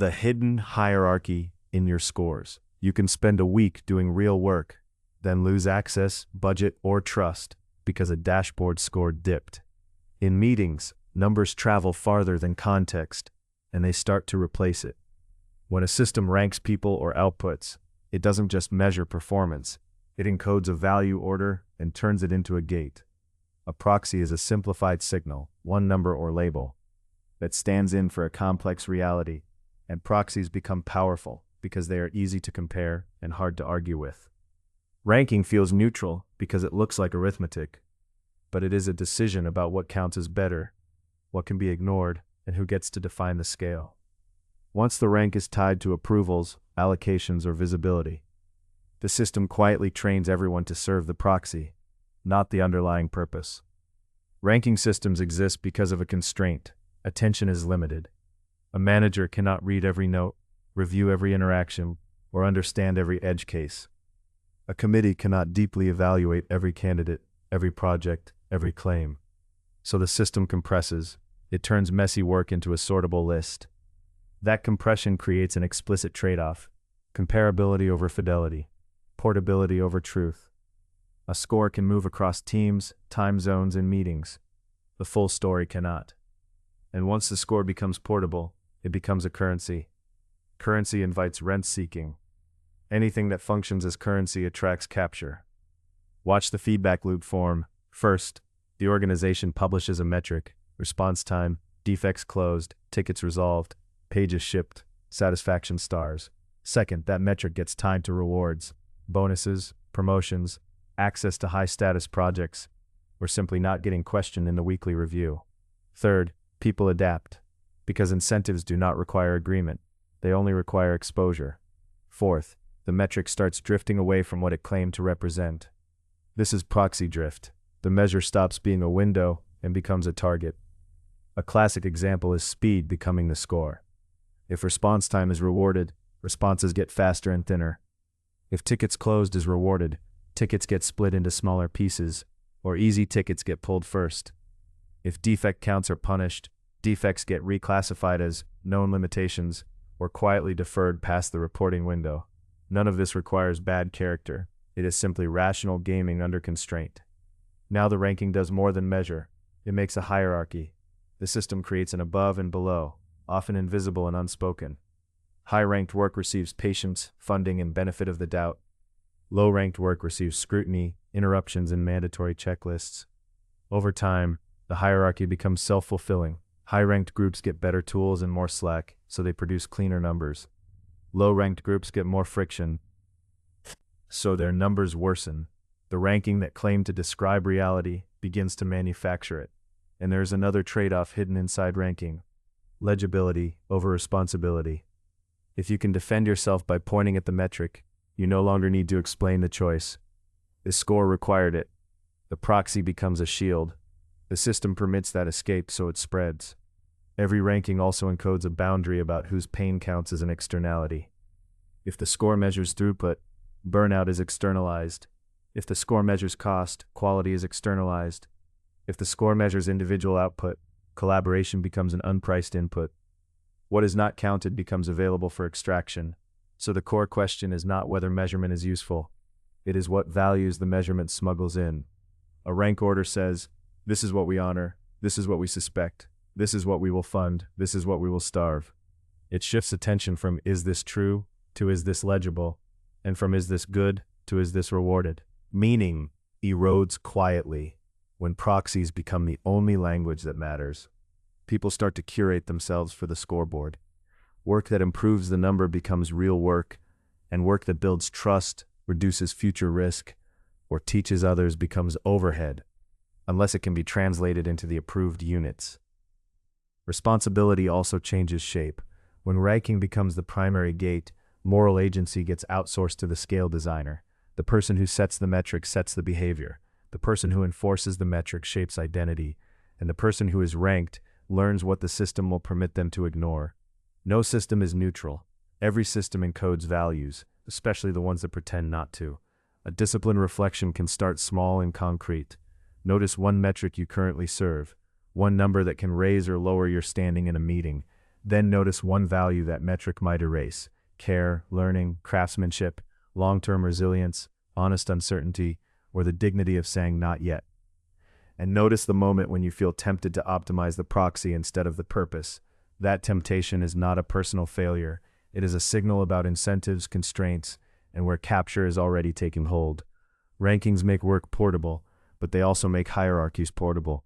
The hidden hierarchy in your scores. You can spend a week doing real work, then lose access, budget, or trust because a dashboard score dipped. In meetings, numbers travel farther than context, and they start to replace it. When a system ranks people or outputs, it doesn't just measure performance, it encodes a value order and turns it into a gate. A proxy is a simplified signal, one number or label, that stands in for a complex reality, and proxies become powerful because they are easy to compare and hard to argue with. Ranking feels neutral because it looks like arithmetic, but it is a decision about what counts as better, what can be ignored, and who gets to define the scale. Once the rank is tied to approvals, allocations, or visibility, the system quietly trains everyone to serve the proxy, not the underlying purpose. Ranking systems exist because of a constraint. Attention is limited. A manager cannot read every note, review every interaction, or understand every edge case. A committee cannot deeply evaluate every candidate, every project, every claim. So the system compresses. It turns messy work into a sortable list. That compression creates an explicit trade-off: comparability over fidelity, portability over truth. A score can move across teams, time zones, and meetings. The full story cannot. And once the score becomes portable, it becomes a currency. Currency invites rent-seeking. Anything that functions as currency attracts capture. Watch the feedback loop form. First, the organization publishes a metric: response time, defects closed, tickets resolved, pages shipped, satisfaction stars. Second, that metric gets tied to rewards, bonuses, promotions, access to high-status projects, or simply not getting questioned in the weekly review. Third, people adapt, because incentives do not require agreement. They only require exposure. Fourth, the metric starts drifting away from what it claimed to represent. This is proxy drift. The measure stops being a window and becomes a target. A classic example is speed becoming the score. If response time is rewarded, responses get faster and thinner. If tickets closed is rewarded, tickets get split into smaller pieces, or easy tickets get pulled first. If defect counts are punished, defects get reclassified as known limitations or quietly deferred past the reporting window. None of this requires bad character. It is simply rational gaming under constraint. Now the ranking does more than measure. It makes a hierarchy. The system creates an above and below, often invisible and unspoken. High-ranked work receives patience, funding, and benefit of the doubt. Low-ranked work receives scrutiny, interruptions, and mandatory checklists. Over time, the hierarchy becomes self-fulfilling. High-ranked groups get better tools and more slack, so they produce cleaner numbers. Low-ranked groups get more friction, so their numbers worsen. The ranking that claimed to describe reality begins to manufacture it. And there is another trade-off hidden inside ranking: legibility over responsibility. If you can defend yourself by pointing at the metric, you no longer need to explain the choice. The score required it. The proxy becomes a shield. The system permits that escape, so it spreads. Every ranking also encodes a boundary about whose pain counts as an externality. If the score measures throughput, burnout is externalized. If the score measures cost, quality is externalized. If the score measures individual output, collaboration becomes an unpriced input. What is not counted becomes available for extraction. So the core question is not whether measurement is useful. It is what values the measurement smuggles in. A rank order says, this is what we honor, this is what we suspect, this is what we will fund, this is what we will starve. It shifts attention from is this true to is this legible, and from is this good to is this rewarded. Meaning erodes quietly when proxies become the only language that matters. People start to curate themselves for the scoreboard. Work that improves the number becomes real work, and work that builds trust, reduces future risk, or teaches others becomes overhead, unless it can be translated into the approved units. Responsibility also changes shape. When ranking becomes the primary gate, moral agency gets outsourced to the scale designer. The person who sets the metric sets the behavior. The person who enforces the metric shapes identity, and the person who is ranked learns what the system will permit them to ignore. No system is neutral. Every system encodes values, especially the ones that pretend not to. A disciplined reflection can start small and concrete. Notice one metric you currently serve, one number that can raise or lower your standing in a meeting. Then notice one value that metric might erase: care, learning, craftsmanship, long-term resilience, honest uncertainty, or the dignity of saying not yet. And notice the moment when you feel tempted to optimize the proxy instead of the purpose. That temptation is not a personal failure. It is a signal about incentives, constraints, and where capture is already taking hold. Rankings make work portable, but they also make hierarchies portable.